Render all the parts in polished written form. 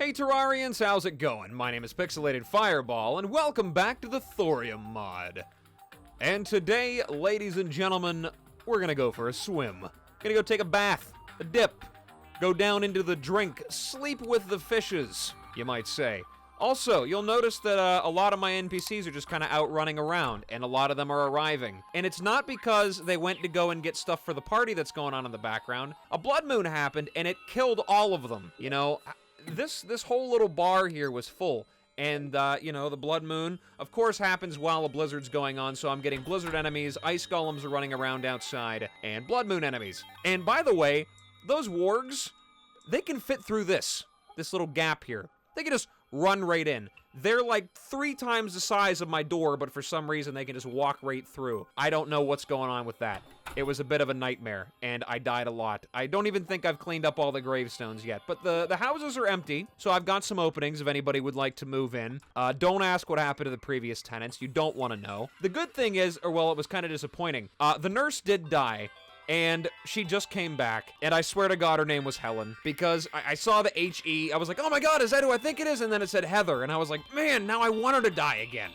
Hey Terrarians, how's it going? My name is Pixelated Fireball, and welcome back to the Thorium Mod. And today, ladies and gentlemen, we're gonna go for a swim. Gonna go take a bath, a dip, go down into the drink, sleep with the fishes, you might say. Also, you'll notice that a lot of my NPCs are just kind of out running around, and a lot of them are arriving. And it's not because they went to go and get stuff for the party that's going on in the background. A blood moon happened, and it killed all of them. You know, this whole little bar here was full. And, you know, the blood moon, of course, happens while a blizzard's going on, so I'm getting blizzard enemies, ice golems are running around outside, and blood moon enemies. And by the way, those wargs, they can fit through this little gap here. They can just run right in. They're like 3 times the size of my door, but for some reason they can just walk right through. I don't know what's going on with that. It was a bit of a nightmare, and I died a lot. I don't even think I've cleaned up all the gravestones yet, but the houses are empty, so I've got some openings if anybody would like to move in. Don't ask what happened to the previous tenants. You don't want to know. The good thing is, or well, it was kind of disappointing. The nurse did die. And she just came back, and I swear to God her name was Helen, because I saw the H-E, I was like, oh my God, is that who I think it is? And then it said Heather, and I was like, man, now I want her to die again.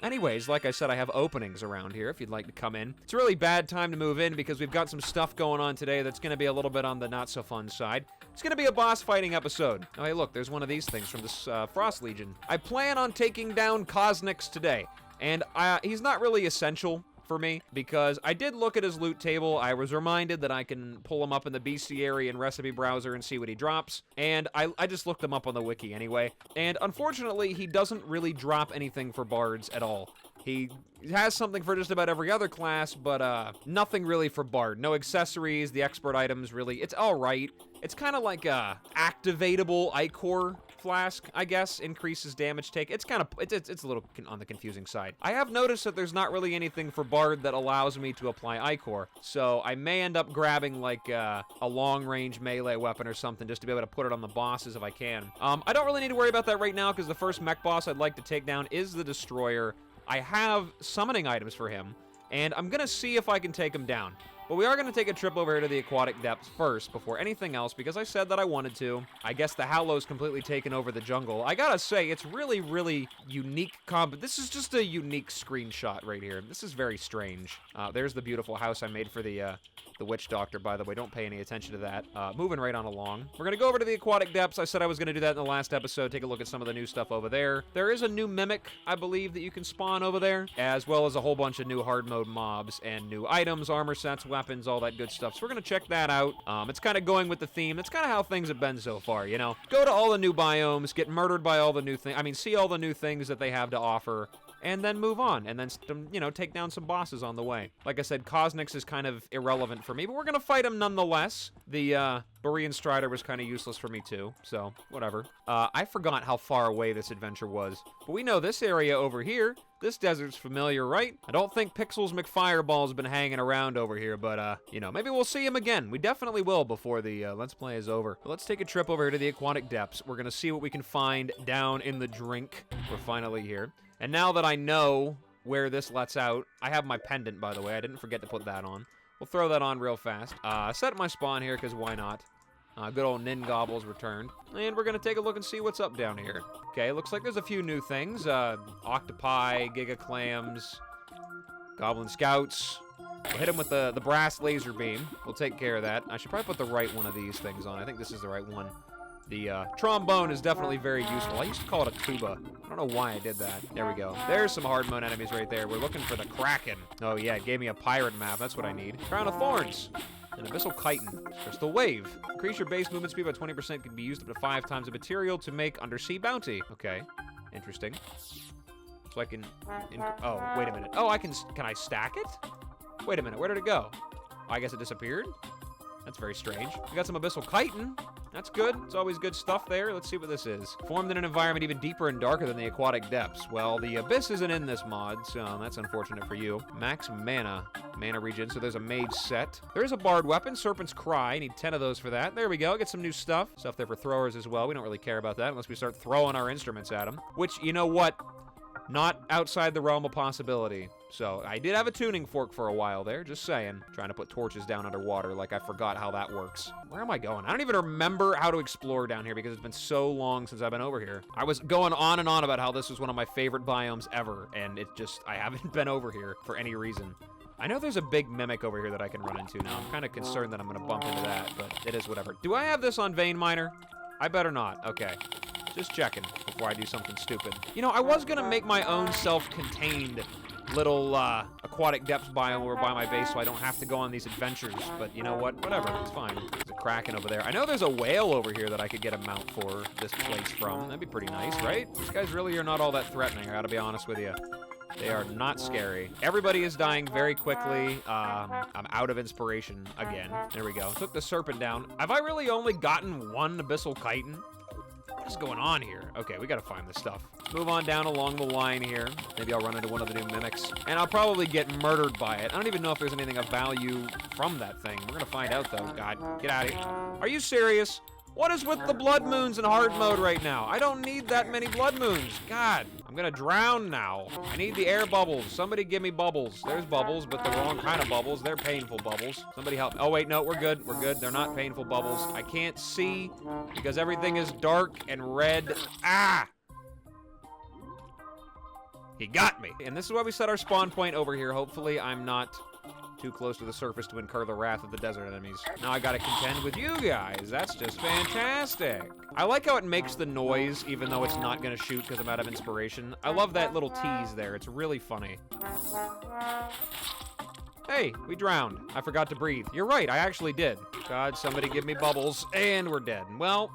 Anyways, like I said, I have openings around here if you'd like to come in. It's a really bad time to move in because we've got some stuff going on today that's going to be a little bit on the not-so-fun side. It's going to be a boss fighting episode. Oh, hey, look, there's one of these things from this Frost Legion. I plan on taking down Coznix today, and he's not really essential for me, because I did look at his loot table. I was reminded that I can pull him up in the bestiary and recipe browser and see what he drops, and I just looked him up on the wiki anyway, and unfortunately, he doesn't really drop anything for bards at all. He has something for just about every other class, but nothing really for bard. No accessories, the expert items really, it's alright. It's kind of like a activatable ichor flask, I guess, increases damage take. It's kind of, it's a little on the confusing side. I have noticed that there's not really anything for bard that allows me to apply ichor, so I may end up grabbing like a long-range melee weapon or something just to be able to put it on the bosses if I can. I don't really need to worry about that right now because the first mech boss I'd like to take down is the Destroyer. I have summoning items for him, and I'm gonna see if I can take him down. But we are going to take a trip over here to the aquatic depths first before anything else because I said that I wanted to. I guess the Hallow's completely taken over the jungle. I gotta say, it's really, really unique this is just a unique screenshot right here. This is very strange. There's the beautiful house I made for the witch doctor, by the way. Don't pay any attention to that. Moving right on along. We're going to go over to the aquatic depths. I said I was going to do that in the last episode. Take a look at some of the new stuff over there. There is a new mimic, I believe, that you can spawn over there, as well as a whole bunch of new hard mode mobs and new items, armor sets, weapons, all that good stuff. So we're going to check that out. It's kind of going with the theme. That's kind of how things have been so far, you know? Go to all the new biomes, get murdered by all the new things. I mean, see all the new things that they have to offer, and then move on, and then, you know, take down some bosses on the way. Like I said, Coznix is kind of irrelevant for me, but we're going to fight him nonetheless. The Borean Strider was kind of useless for me too, so whatever. I forgot how far away this adventure was, but we know this area over here. This desert's familiar, right? I don't think Pixels McFireball's been hanging around over here, but, you know, maybe we'll see him again. We definitely will before the Let's Play is over. But let's take a trip over here to the aquatic depths. We're gonna see what we can find down in the drink. We're finally here. And now that I know where this lets out, I have my pendant, by the way. I didn't forget to put that on. We'll throw that on real fast. Set my spawn here, because why not? Good old Nin Gobble's returned. And we're going to take a look and see what's up down here. Okay, looks like there's a few new things. Octopi, Giga Clams, Goblin Scouts. We'll hit them with the brass laser beam. We'll take care of that. I should probably put the right one of these things on. I think this is the right one. The trombone is definitely very useful. I used to call it a tuba. I don't know why I did that. There we go. There's some hard mode enemies right there. We're looking for the Kraken. Oh yeah, it gave me a pirate map. That's what I need. Crown of Thorns. An Abyssal Chitin. Crystal Wave. Increase your base movement speed by 20%. Can be used up to 5 times the material to make undersea bounty. Okay. Interesting. So I can... oh, wait a minute. Oh, can I stack it? Wait a minute. Where did it go? Oh, I guess it disappeared? That's very strange. We got some Abyssal Chitin. That's good. It's always good stuff there. Let's see what this is. Formed in an environment even deeper and darker than the aquatic depths. Well, the abyss isn't in this mod, so that's unfortunate for you. Max mana. Mana regen, so there's a mage set. There's a bard weapon, Serpent's Cry. I need 10 of those for that. There we go. Get some new stuff. Stuff there for throwers as well. We don't really care about that unless we start throwing our instruments at them. Which, you know what? Not outside the realm of possibility. So, I did have a tuning fork for a while there, just saying. Trying to put torches down underwater, like I forgot how that works. Where am I going? I don't even remember how to explore down here because it's been so long since I've been over here. I was going on and on about how this was one of my favorite biomes ever, and it just, I haven't been over here for any reason. I know there's a big mimic over here that I can run into now. I'm kind of concerned that I'm going to bump into that, but it is whatever. Do I have this on Veinminer? I better not. Okay. Just checking before I do something stupid. You know, I was going to make my own self-contained little aquatic depths biome over by my base so I don't have to go on these adventures, but you know what? Whatever. It's fine. There's a kraken over there. I know there's a whale over here that I could get a mount for this place from. That'd be pretty nice, right? These guys really are not all that threatening, I gotta be honest with you. They are not scary. Everybody is dying very quickly. I'm out of inspiration again. There we go. Took the serpent down. Have I really only gotten one abyssal chitin? What is going on here? Okay, we gotta find this stuff. Let's move on down along the line here. Maybe I'll run into one of the new mimics. And I'll probably get murdered by it. I don't even know if there's anything of value from that thing. We're gonna find out though. God, get out of here. Are you serious? What is with the blood moons in hard mode right now? I don't need that many blood moons. God, I'm gonna drown now. I need the air bubbles. Somebody give me bubbles. There's bubbles, but the wrong kind of bubbles. They're painful bubbles. Somebody help. Oh wait, no, we're good. We're good. They're not painful bubbles. I can't see because everything is dark and red. Ah! He got me. And this is why we set our spawn point over here. Hopefully I'm not too close to the surface to incur the wrath of the desert enemies. Now I gotta contend with you guys. That's just fantastic. I like how it makes the noise, even though it's not gonna shoot because I'm out of inspiration. I love that little tease there. It's really funny. Hey, we drowned. I forgot to breathe. You're right, I actually did. God, somebody give me bubbles, and we're dead. Well,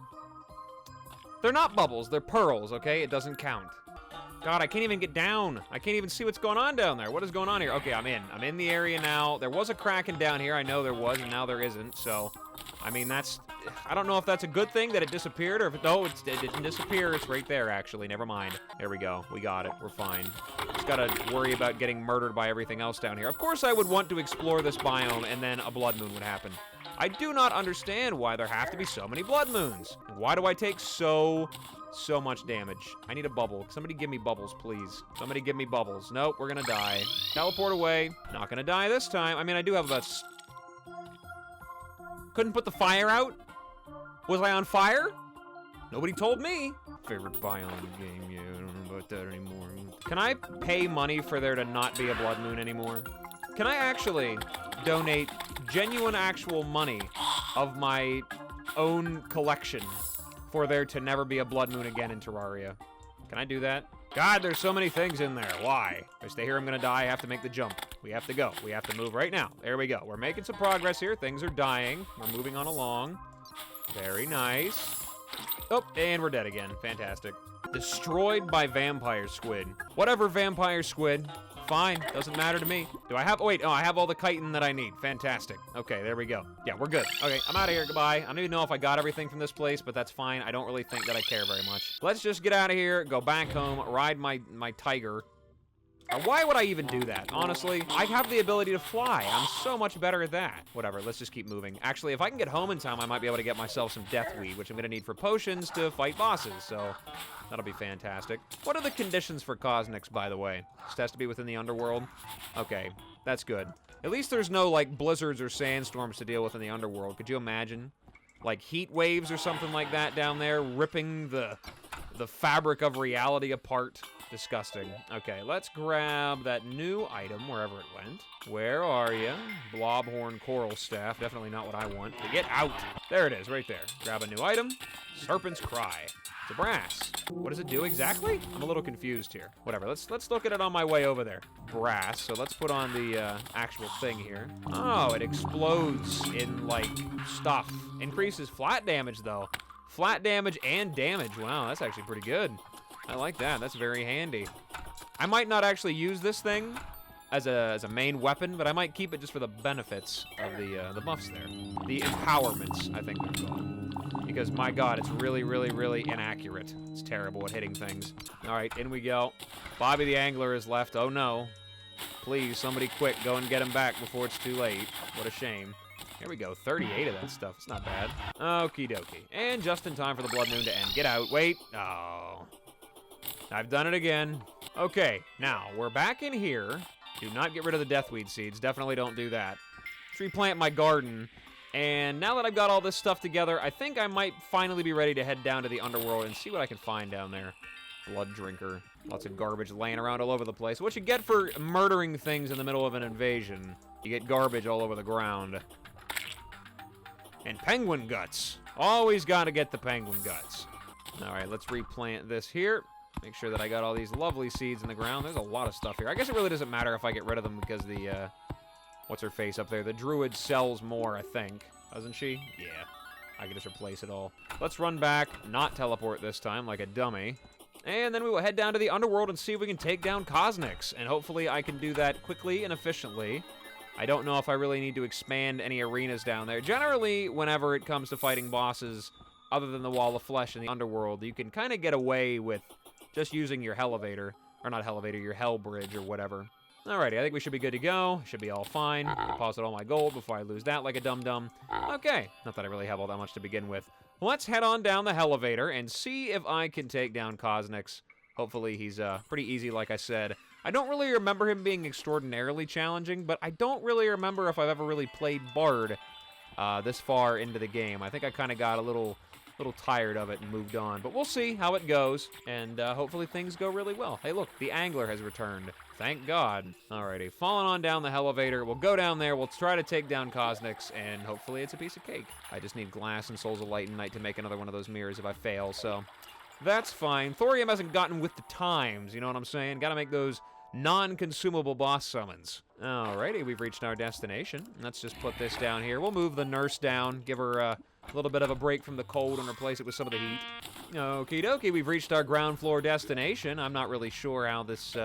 they're not bubbles, they're pearls, okay? It doesn't count. God, I can't even get down. I can't even see what's going on down there. What is going on here? Okay, I'm in. I'm in the area now. There was a kraken down here. I know there was, and now there isn't. So, I mean, that's... I don't know if that's a good thing that it disappeared, or if... No, it didn't disappear. It's right there, actually. Never mind. There we go. We got it. We're fine. Just gotta worry about getting murdered by everything else down here. Of course, I would want to explore this biome, and then a blood moon would happen. I do not understand why there have to be so many blood moons. Why do I take so much damage? I need a bubble. Somebody give me bubbles, please. Somebody give me bubbles. Nope, we're gonna die. Teleport away. Not gonna die this time. I mean, I do have about... Couldn't put the fire out? Was I on fire? Nobody told me. Favorite biome game. Yeah, I don't know about that anymore. Can I pay money for there to not be a blood moon anymore? Can I actually donate genuine actual money of my own collection for there to never be a blood moon again in Terraria? Can I do that? God, there's so many things in there. Why? If I stay here, I'm gonna die. I have to make the jump. We have to go. We have to move right now. There we go. We're making some progress here. Things are dying. We're moving on along. Very nice. Oh, and we're dead again. Fantastic. Destroyed by vampire squid. Whatever, vampire squid. Fine, doesn't matter to me. Do I have, oh wait, oh, I have all the chitin that I need. Fantastic. Okay, there we go. Yeah, we're good. Okay, I'm out of here, goodbye. I don't even know if I got everything from this place, but that's fine. I don't really think that I care very much. Let's just get out of here, go back home, ride my tiger. Why would I even do that? Honestly, I have the ability to fly. I'm so much better at that. Whatever, let's just keep moving. Actually, if I can get home in time, I might be able to get myself some death weed, which I'm gonna need for potions to fight bosses, so that'll be fantastic. What are the conditions for Coznix, by the way? Just has to be within the Underworld? Okay, that's good. At least there's no, like, blizzards or sandstorms to deal with in the Underworld. Could you imagine? Like, heat waves or something like that down there, ripping the fabric of reality apart. Disgusting. Okay, let's grab that new item, wherever it went. Where are you? Blobhorn coral staff. Definitely not what I want. Get out! There it is, right there. Grab a new item. Serpent's Cry. It's a brass. What does it do exactly? I'm a little confused here. Whatever, let's look at it on my way over there. Brass, so let's put on the actual thing here. Oh, it explodes in, like, stuff. Increases flat damage, though. Flat damage and damage. Wow, that's actually pretty good. I like that. That's very handy. I might not actually use this thing as a main weapon, but I might keep it just for the benefits of the buffs there. The empowerments, I think they're called. Because, my god, it's really, really, really inaccurate. It's terrible at hitting things. All right, in we go. Bobby the Angler is left. Oh, no. Please, somebody quick, go and get him back before it's too late. What a shame. Here we go, 38 of that stuff. It's not bad. Okie dokie. And just in time for the blood moon to end. Get out. Wait. Oh. I've done it again. Okay, now, we're back in here. Do not get rid of the deathweed seeds. Definitely don't do that. Let's replant my garden. And now that I've got all this stuff together, I think I might finally be ready to head down to the Underworld and see what I can find down there. Blood drinker. Lots of garbage laying around all over the place. What you get for murdering things in the middle of an invasion. You get garbage all over the ground. And penguin guts. Always got to get the penguin guts. All right, let's replant this here. Make sure that I got all these lovely seeds in the ground. There's a lot of stuff here. I guess it really doesn't matter if I get rid of them because the, what's her face up there? The druid sells more, I think. Doesn't she? Yeah. I can just replace it all. Let's run back, not teleport this time like a dummy. And then we will head down to the Underworld and see if we can take down Coznix. And hopefully I can do that quickly and efficiently. I don't know if I really need to expand any arenas down there. Generally, whenever it comes to fighting bosses, other than the Wall of Flesh in the Underworld, you can kind of get away with just using your Hellevator. Or not Hellevator, your Hell Bridge or whatever. Alrighty, I think we should be good to go. Should be all fine. Deposit all my gold before I lose that like a dum-dum. Okay, not that I really have all that much to begin with. Let's head on down the Hellevator and see if I can take down Coznix. Hopefully he's pretty easy, like I said. I don't really remember him being extraordinarily challenging, but I don't really remember if I've ever really played Bard this far into the game. I think I kind of got a little tired of it and moved on. But we'll see how it goes, and hopefully things go really well. Hey, look, the Angler has returned. Thank God. Alrighty, falling on down the Hellevator. We'll go down there, we'll try to take down Coznix, and hopefully it's a piece of cake. I just need glass and Souls of Light and Night to make another one of those mirrors if I fail, so that's fine. Thorium hasn't gotten with the times, you know what I'm saying? Gotta make those non-consumable boss summons. Alrighty, we've reached our destination. Let's just put this down here. We'll move the nurse down, give her a little bit of a break from the cold and replace it with some of the heat. Okie dokie, we've reached our ground floor destination. I'm not really sure how this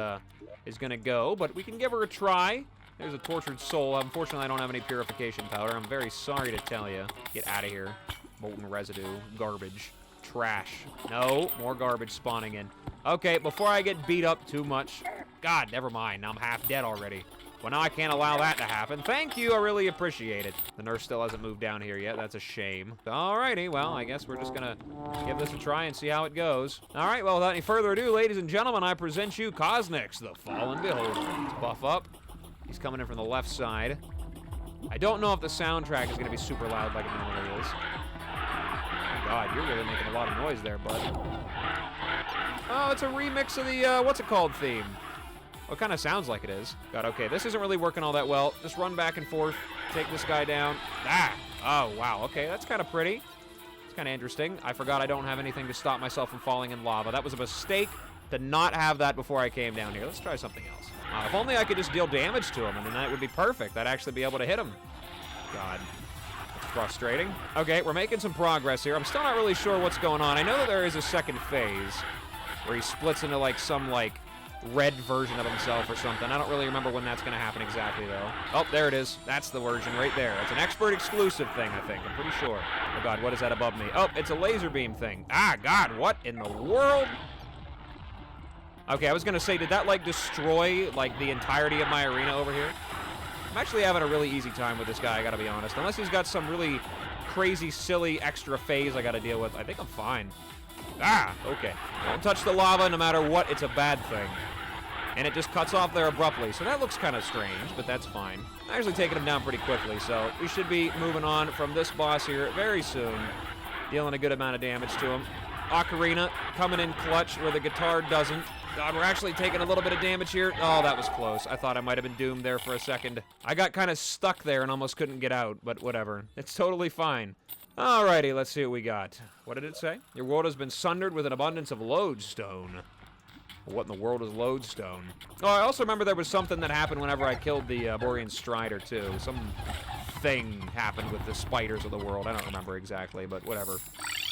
is gonna go, but we can give her a try. There's a tortured soul. Unfortunately, I don't have any purification powder. I'm very sorry to tell you. Get out of here. Molten residue, garbage, trash. No, more garbage spawning in. Okay, before I get beat up too much. God, never mind. I'm half dead already. Well, now I can't allow that to happen. Thank you, I really appreciate it. The nurse still hasn't moved down here yet. That's a shame. Alrighty, well, I guess we're just gonna give this a try and see how it goes. Alright, well, without any further ado, ladies and gentlemen, I present you Coznix, the Fallen Beholder. Let's buff up. He's coming in from the left side. I don't know if the soundtrack is gonna be super loud like it normally is. Oh, God, you're really making a lot of noise there, bud. Oh, it's a remix of the, what's it called theme? Well, it kind of sounds like it is. God, okay, this isn't really working all that well. Just run back and forth, take this guy down. Ah! Oh, wow, okay, that's kind of pretty. It's kind of interesting. I forgot I don't have anything to stop myself from falling in lava. That was a mistake to not have that before I came down here. Let's try something else. If only I could just deal damage to him, and then that would be perfect. I'd actually be able to hit him. God. That's frustrating. Okay, we're making some progress here. I'm still not really sure what's going on. I know that there is a second phase where he splits into, like, some, like, red version of himself or something. I don't really remember when that's going to happen exactly, though. Oh, there it is. That's the version right there. It's an expert exclusive thing, I think. I'm pretty sure. Oh, God, what is that above me? Oh, it's a laser beam thing. Ah, God, what in the world? Okay, I was going to say, did that, like, destroy, like, the entirety of my arena over here? I'm actually having a really easy time with this guy, I got to be honest. Unless he's got some really crazy, silly extra phase I got to deal with. I think I'm fine. Ah, okay. Don't touch the lava no matter what, it's a bad thing. And it just cuts off there abruptly, so that looks kind of strange, but that's fine. I'm actually taking him down pretty quickly, so we should be moving on from this boss here very soon. Dealing a good amount of damage to him. Ocarina coming in clutch where the guitar doesn't. God, we're actually taking a little bit of damage here. Oh, that was close. I thought I might have been doomed there for a second. I got kind of stuck there and almost couldn't get out, but whatever. It's totally fine. Alrighty, let's see what we got. What did it say? Your world has been sundered with an abundance of lodestone. What in the world is lodestone? Oh, I also remember there was something that happened whenever I killed the Borean Strider, too. Some thing happened with the spiders of the world. I don't remember exactly, but whatever.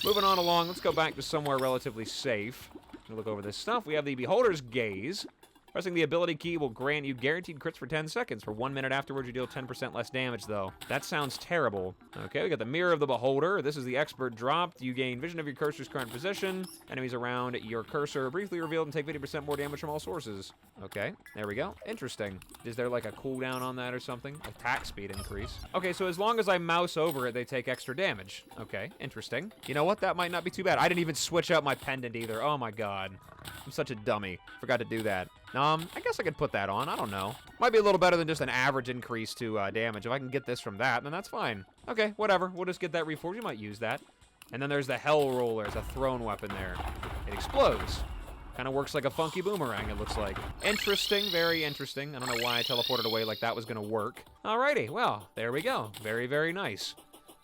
Moving on along, let's go back to somewhere relatively safe. Look over this stuff. We have the Beholder's Gaze. Pressing the ability key will grant you guaranteed crits for 10 seconds. For 1 minute afterwards, you deal 10% less damage, though. That sounds terrible. Okay, we got the Mirror of the Beholder. This is the expert drop. You gain vision of your cursor's current position. Enemies around your cursor are briefly revealed and take 50% more damage from all sources. Okay, there we go. Interesting. Is there like a cooldown on that or something? Attack speed increase. Okay, so as long as I mouse over it, they take extra damage. Okay, interesting. You know what? That might not be too bad. I didn't even switch out my pendant either. Oh my god. I'm such a dummy. Forgot to do that. I guess I could put that on. I don't know. Might be a little better than just an average increase to damage. If I can get this from that, then that's fine. Okay, whatever. We'll just get that reforged. You might use that. And then there's the Hell Roller. It's a thrown weapon there. It explodes. Kind of works like a funky boomerang, it looks like. Interesting, very interesting. I don't know why I teleported away like that was going to work. Alrighty, well, there we go. Very, very nice.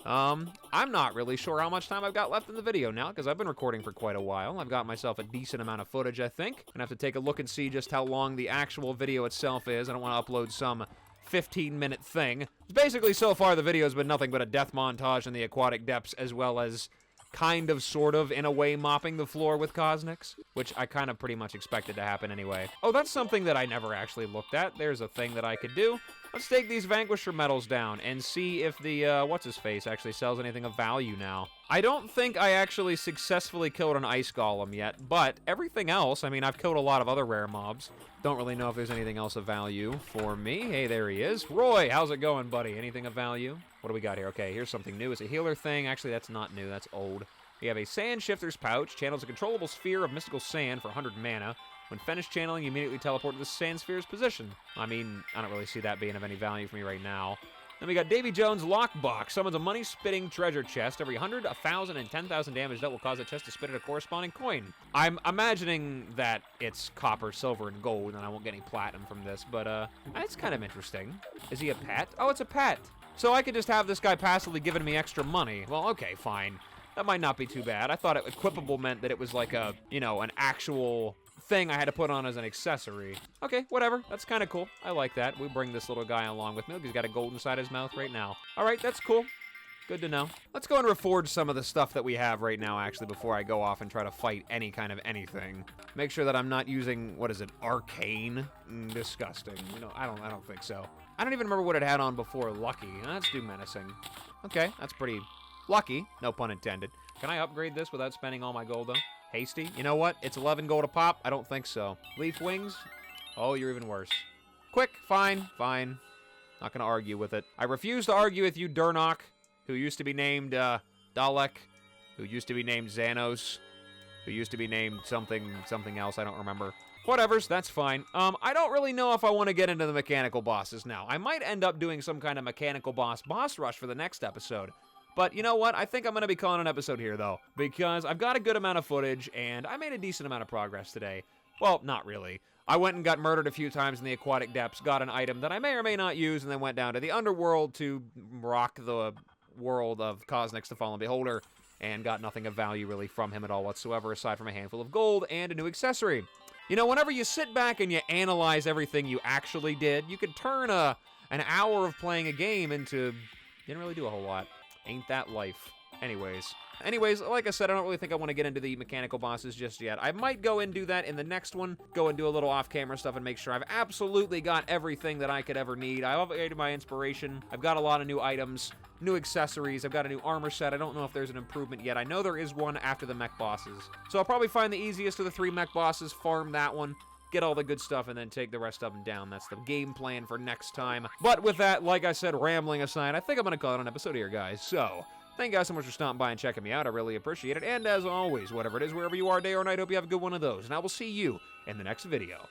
I'm not really sure how much time I've got left in the video now, because I've been recording for quite a while. I've got myself a decent amount of footage, I think. Gonna have to take a look and see just how long the actual video itself is. I don't want to upload some 15-minute thing. Basically, so far, the video's been nothing but a death montage in the aquatic depths, as well as kind of, sort of, in a way, mopping the floor with Coznix, which I kind of pretty much expected to happen anyway. Oh, that's something that I never actually looked at. There's a thing that I could do. Let's take these Vanquisher medals down and see if the, what's-his-face actually sells anything of value now. I don't think I actually successfully killed an ice golem yet, but everything else, I mean, I've killed a lot of other rare mobs. Don't really know if there's anything else of value for me. Hey, there he is. Roy, how's it going, buddy? Anything of value? What do we got here? Okay, here's something new. It's a healer thing. Actually, that's not new. That's old. We have a Sand Shifter's Pouch. Channels a controllable sphere of mystical sand for 100 mana. When finished channeling, you immediately teleport to the sand sphere's position. I mean, I don't really see that being of any value for me right now. Then we got Davy Jones' Lockbox. Summons a money-spitting treasure chest. Every 100, 1,000, and 10,000 damage that will cause a chest to spit at a corresponding coin. I'm imagining that it's copper, silver, and gold, and I won't get any platinum from this, but it's kind of interesting. Is he a pet? Oh, it's a pet. So I could just have this guy passively giving me extra money. Well, okay, fine. That might not be too bad. I thought equipable meant that it was like a, you know, an actual thing I had to put on as an accessory. Okay, whatever. That's kind of cool. I like that. We bring this little guy along with me. He's got a gold inside his mouth right now. All right, that's cool. Good to know. Let's go and reforge some of the stuff that we have right now, actually, before I go off and try to fight any kind of anything. Make sure that I'm not using, what is it, arcane? Disgusting. You know, I don't think so. I don't even remember what it had on before. Lucky. Let's do menacing. Okay, that's pretty lucky. No pun intended. Can I upgrade this without spending all my gold, though? Hasty? You know what? It's 11 gold a pop? I don't think so. Leaf wings? Oh, you're even worse. Quick, fine, fine. Not gonna argue with it. I refuse to argue with you, Durnock, who used to be named, Dalek, who used to be named Xanos, who used to be named something else, I don't remember. Whatevers, that's fine. I don't really know if I want to get into the mechanical bosses now. I might end up doing some kind of mechanical boss rush for the next episode. But you know what? I think I'm going to be calling an episode here, though, because I've got a good amount of footage, and I made a decent amount of progress today. Well, not really. I went and got murdered a few times in the aquatic depths, got an item that I may or may not use, and then went down to the Underworld to rock the world of Coznix the Fallen Beholder, and got nothing of value, really, from him at all whatsoever, aside from a handful of gold and a new accessory. You know, whenever you sit back and you analyze everything you actually did, you could turn an hour of playing a game into... didn't really do a whole lot. Ain't that life. Anyways, like I said, I don't really think I want to get into the mechanical bosses just yet. I might go and do that in the next one, go and do a little off-camera stuff and make sure I've absolutely got everything that I could ever need. I've upgraded my inspiration. I've got a lot of new items, new accessories. I've got a new armor set. I don't know if there's an improvement yet. I know there is one after the mech bosses. So I'll probably find the easiest of the 3 mech bosses, farm that one, get all the good stuff, and then take the rest of them down. That's the game plan for next time. But with that, like I said, rambling aside, I think I'm going to call it an episode here, guys. So, thank you guys so much for stopping by and checking me out. I really appreciate it. And as always, whatever it is, wherever you are, day or night, hope you have a good one of those. And I will see you in the next video.